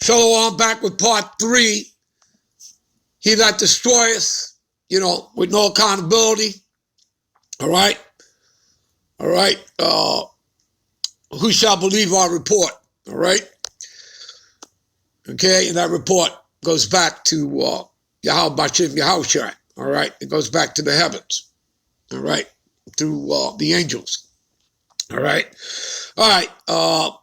Shalom, back with part 3. He that destroyeth, with no accountability. All right. Who shall believe our report? All right. Okay. And that report goes back to Yahweh Bashim Yahushai. All right. It goes back to the heavens. All right. Through the angels. All right.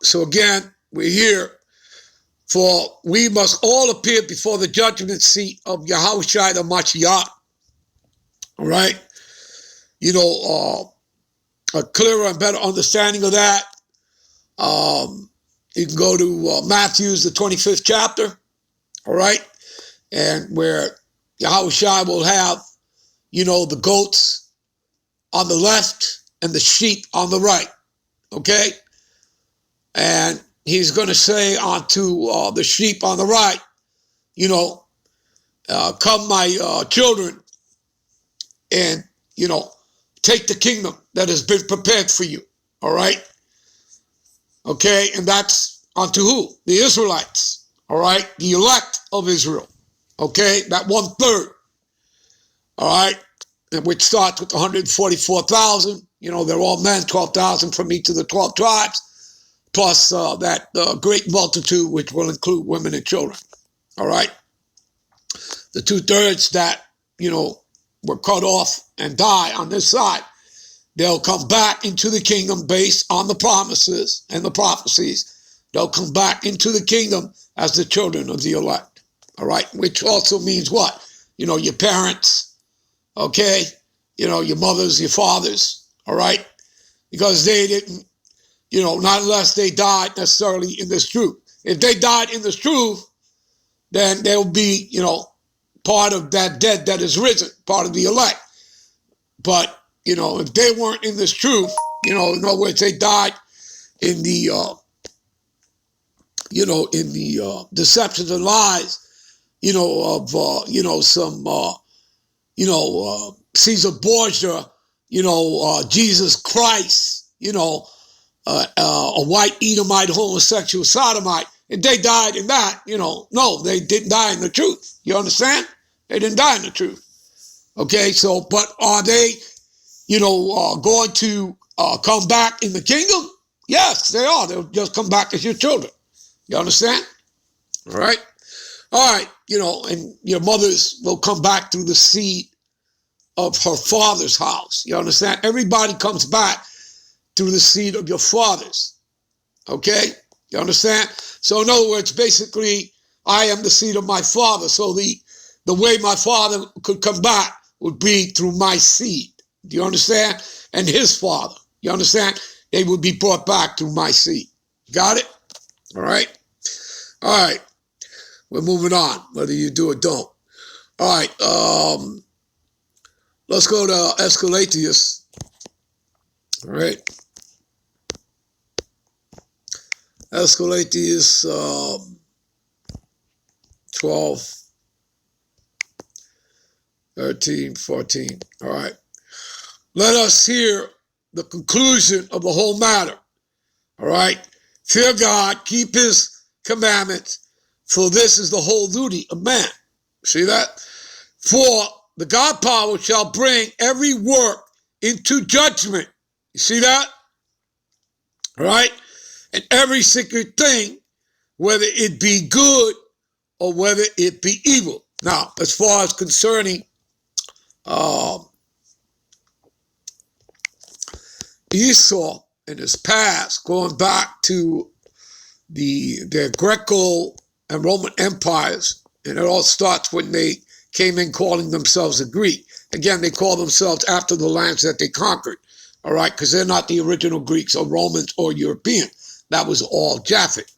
So again, we're here. For we must all appear before the judgment seat of Yahushai the Mashiach. All right. A clearer and better understanding of that. You can go to Matthew's, the 25th chapter. All right. And where Yahushai will have, the goats on the left and the sheep on the right. Okay. And he's going to say unto the sheep on the right, come my children and, take the kingdom that has been prepared for you. All right. Okay. And that's unto who? The Israelites. All right. The elect of Israel. Okay. That 1/3. All right. And which starts with 144,000. They're all men, 12,000 from each of the 12 tribes. Plus that great multitude, which will include women and children. All right. The 2/3 that, were cut off and die on this side, they'll come back into the kingdom based on the promises and the prophecies. They'll come back into the kingdom as the children of the elect. All right. Which also means what? Your parents. Okay. Your mothers, your fathers. All right. Because they didn't, not unless they died necessarily in this truth. If they died in this truth, then they'll be, part of that dead that is risen, part of the elect. But, if they weren't in this truth, in other words, they died in the, deceptions and lies, of, some, Caesar Borgia, Jesus Christ, a white Edomite homosexual sodomite, and they died in that, no, they didn't die in the truth. You understand? They didn't die in the truth. Okay, so, but are they, going to come back in the kingdom? Yes, they are. They'll just come back as your children. You understand? All right. And your mothers will come back through the seed of her father's house. You understand? Everybody comes back through the seed of your fathers. Okay? You understand? So in other words, basically, I am the seed of my father. So the way my father could come back would be through my seed. Do you understand? And his father. You understand? They would be brought back through my seed. Got it? All right? All right. We're moving on, whether you do or don't. All right. Let's go to Escalatius. All right. Escalatius 12, 13, 14. All right. Let us hear the conclusion of the whole matter. All right. Fear God, keep his commandments, for this is the whole duty of man. See that? For the God power shall bring every work into judgment. You see that? All right. And every secret thing, whether it be good or whether it be evil. Now, as far as concerning Esau and his past, going back to their Greco and Roman empires, and it all starts when they came in calling themselves a Greek. Again, they call themselves after the lands that they conquered, all right, because they're not the original Greeks or Romans or European. That was all Japhet,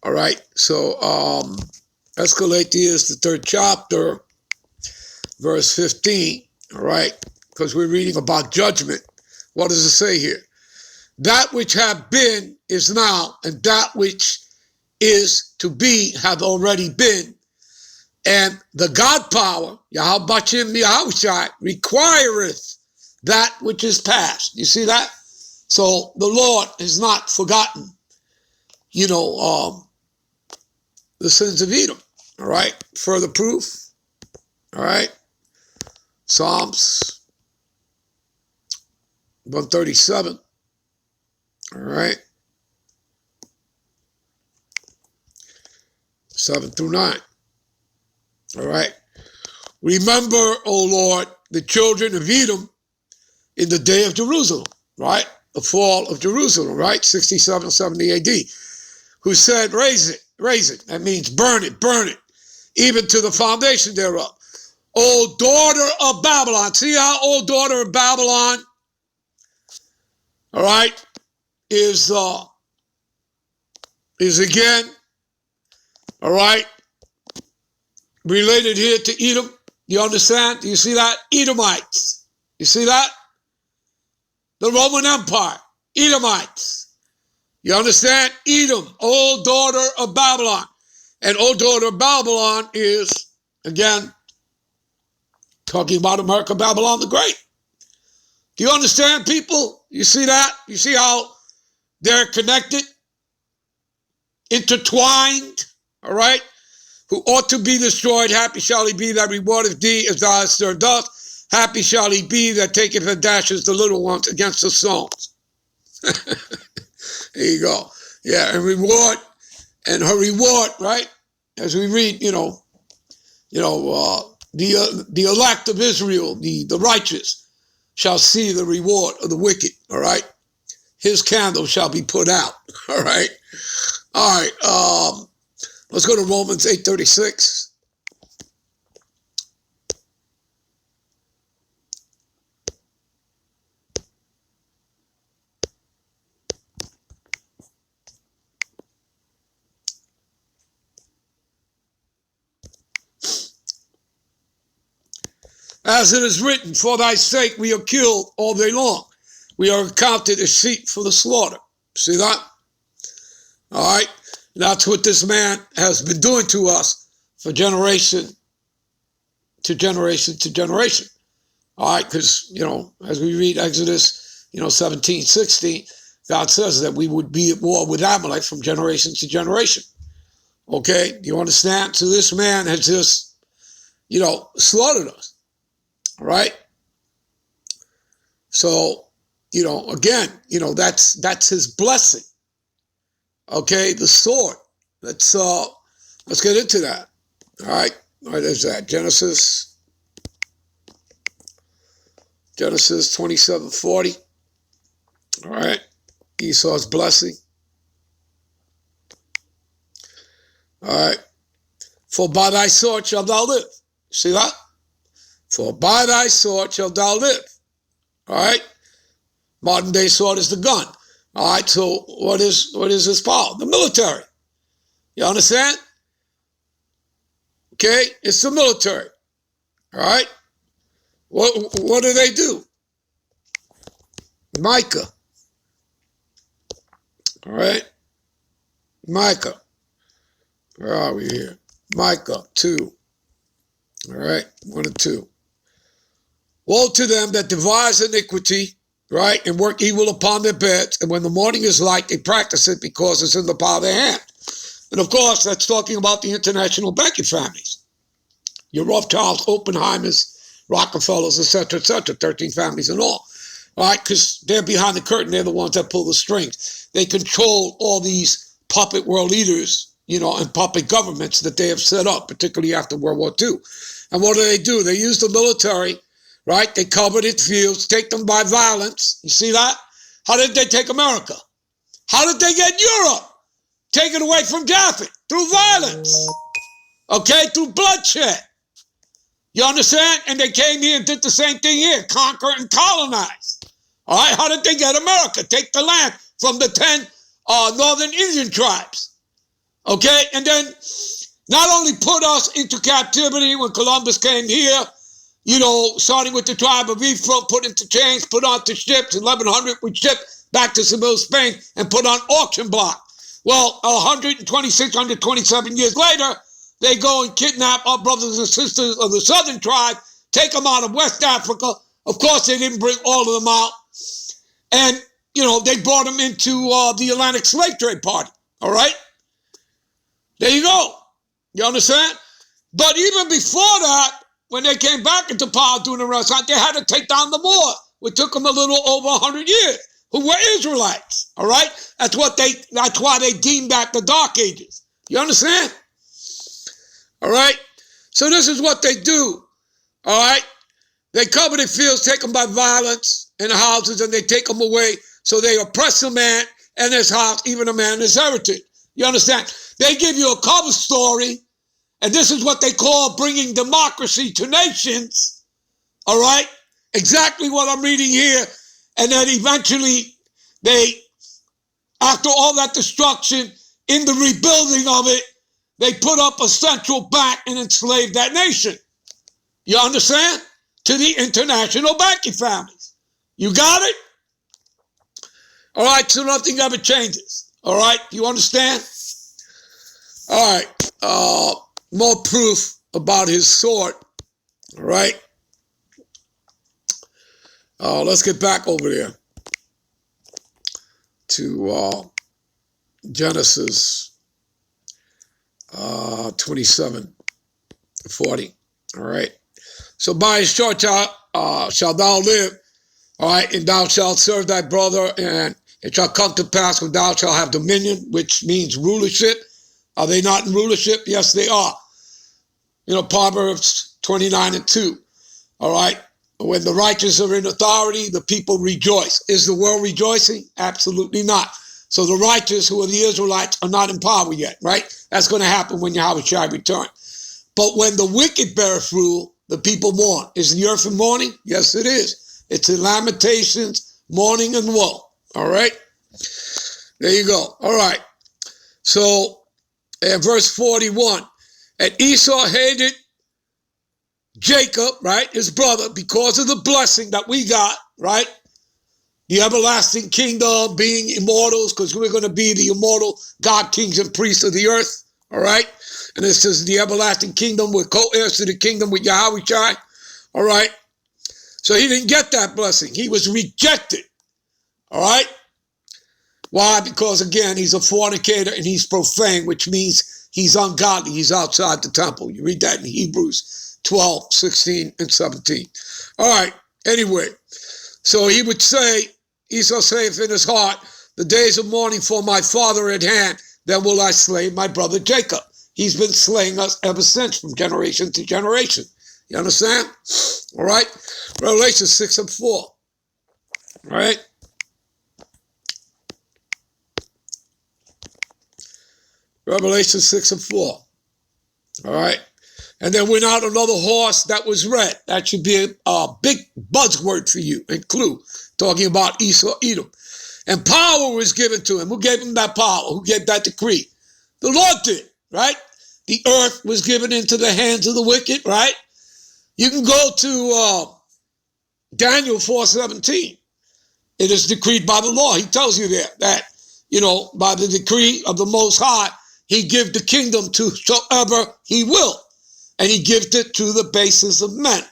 all right. So Escalatius, the 3rd chapter, verse 15, all right, because we're reading about judgment. What does it say here? That which have been is now, and that which is to be hath already been. And the God power, Yahweh Bashim Yahushai, requireth that which is past. You see that? So the Lord has not forgotten, the the sins of Edom. All right. Further proof. All right. Psalms 137. All right. 7 through 9. All right. Remember, O Lord, the children of Edom in the day of Jerusalem, right? The fall of Jerusalem, right? 67, 70 AD. Who said, raise it, raise it. That means burn it, even to the foundation thereof. O daughter of Babylon. See how O daughter of Babylon, all right, is again, all right, related here to Edom. You understand? Do you see that? Edomites. You see that? The Roman Empire. Edomites. You understand? Edom, old daughter of Babylon. And old daughter of Babylon is, again, talking about America, Babylon the Great. Do you understand, people? You see that? You see how they're connected? Intertwined, all right? Who ought to be destroyed, happy shall he be that rewardeth thee as thou hast served us. Happy shall he be that taketh and dashes the little ones against the stones. There you go. Yeah, and reward, and her reward, right? As we read, the elect of Israel, the righteous, shall see the reward of the wicked, all right? His candle shall be put out, all right? All right, let's go to Romans 8:36. As it is written, for thy sake we are killed all day long. We are accounted as sheep for the slaughter. See that? All right. That's what this man has been doing to us for generation to generation to generation. All right. Because, as we read Exodus, 17, 16, God says that we would be at war with Amalek from generation to generation. Okay. Do you understand? So this man has just, slaughtered us. All right. So, again, that's his blessing. Okay, the sword. Let's get into that. All right. All right, there's that. Genesis 27:40. All right. Esau's blessing. All right. For by thy sword shalt thou live. See that? For by thy sword shalt thou live. All right. Modern day sword is the gun. All right. So what is his power? The military. You understand? Okay. It's the military. All right. What do they do? Micah. All right. Micah. Where are we here? Micah 2. All right. 1 and 2. Woe to them that devise iniquity, right, and work evil upon their beds, and when the morning is light, they practice it because it's in the power of their hand. And of course, that's talking about the international banking families. Your Rothschilds, Oppenheimers, Rockefellers, etc., 13 families in all. All right, because they're behind the curtain. They're the ones that pull the strings. They control all these puppet world leaders, and puppet governments that they have set up, particularly after World War II. And what do? They use the military. Right? They covered its fields, take them by violence. You see that? How did they take America? How did they get Europe? Taken away from Japheth through violence. Okay? Through bloodshed. You understand? And they came here and did the same thing here, conquer and colonize. All right? How did they get America? Take the land from the 10 northern Indian tribes. Okay? And then not only put us into captivity when Columbus came here, starting with the tribe of Ephraim, put into chains, put onto ships. In 1100, we shipped back to Seville, Spain, and put on auction block. Well, 126, 127 years later, they go and kidnap our brothers and sisters of the southern tribe, take them out of West Africa. Of course, they didn't bring all of them out. And, they brought them into the Atlantic Slave Trade Party. All right? There you go. You understand? But even before that, when they came back into power during the Renaissance, they had to take down the Moors, which took them a little over 100 years, who were Israelites. All right? That's why they deemed that the Dark Ages. You understand? All right? So this is what they do. All right? They cover the fields, take them by violence in the houses, and they take them away. So they oppress a man and his house, even a man and his heritage. You understand? They give you a cover story, and this is what they call bringing democracy to nations. All right? Exactly what I'm reading here. And then eventually they, after all that destruction, in the rebuilding of it, they put up a central bank and enslaved that nation. You understand? To the international banking families. You got it? All right, so nothing ever changes. All right, you understand? All right, more proof about his sword. All right. Let's get back over there to Genesis 27:40. All right. So by his sword shalt thou live, all right, and thou shalt serve thy brother, and it shall come to pass when thou shalt have dominion, which means rulership. Are they not in rulership? Yes, they are. You know, Proverbs 29:2. All right. When the righteous are in authority, the people rejoice. Is the world rejoicing? Absolutely not. So the righteous, who are the Israelites, are not in power yet, right? That's going to happen when Yahweh shall return. But when the wicked beareth rule, the people mourn. Is the earth in mourning? Yes, it is. It's in lamentations, mourning, and woe. All right? There you go. All right. So, in verse 41, and Esau hated Jacob, right, his brother, because of the blessing that we got, right? The everlasting kingdom, being immortals, because we're going to be the immortal God, kings, and priests of the earth, all right? And it says the everlasting kingdom, we're co-heirs to the kingdom with Yahweh Shai, all right? So he didn't get that blessing. He was rejected, all right? Why? Because, again, he's a fornicator and he's profane, which means he's ungodly. He's outside the temple. You read that in Hebrews 12, 16, and 17. All right, anyway. So he would say, Esau saith in his heart, the days of mourning for my father at hand, then will I slay my brother Jacob. He's been slaying us ever since, from generation to generation. You understand? All right? Revelation 6:4. All right? Revelation 6:4. All right? And then went out another horse that was red. That should be a big buzzword for you and clue, talking about Esau, Edom. And power was given to him. Who gave him that power? Who gave that decree? The Lord did, right? The earth was given into the hands of the wicked, right? You can go to Daniel 4:17. It is decreed by the law. He tells you there that, you know, by the decree of the Most High, he give the kingdom to whosoever he will. And he gives it to the basis of men,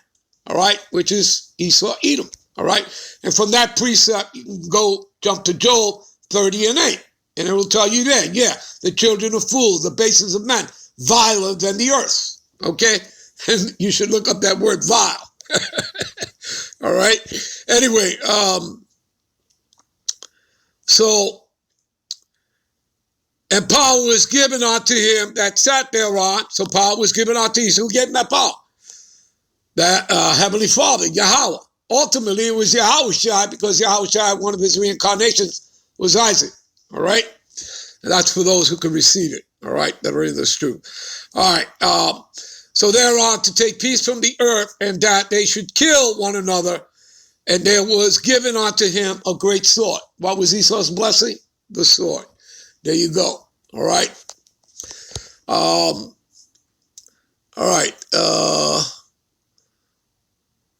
all right, which is Esau, Edom, all right? And from that precept, you can go jump to Job 30:8, and it will tell you there, yeah, the children of fools, the basis of men, viler than the earth, okay? And you should look up that word vile, all right? Anyway, and power was given unto him that sat thereon. So power was given unto him. So who gave him that power? That Heavenly Father, Yahweh. Ultimately, it was Yahweh Shai, because Yahweh Shai, one of his reincarnations, was Isaac. All right? And that's for those who can receive it. All right? That are in this truth. All right. So thereon to take peace from the earth, and that they should kill one another. And there was given unto him a great sword. What was Esau's blessing? The sword. There you go. All right. All right.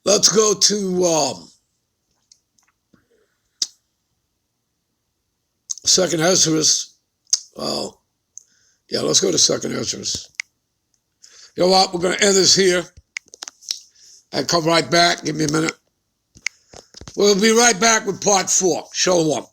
Let's go to Second Ezra. Yeah, let's go to Second Ezra. You know what? We're going to end this here and come right back. Give me a minute. We'll be right back with part 4. Shalom.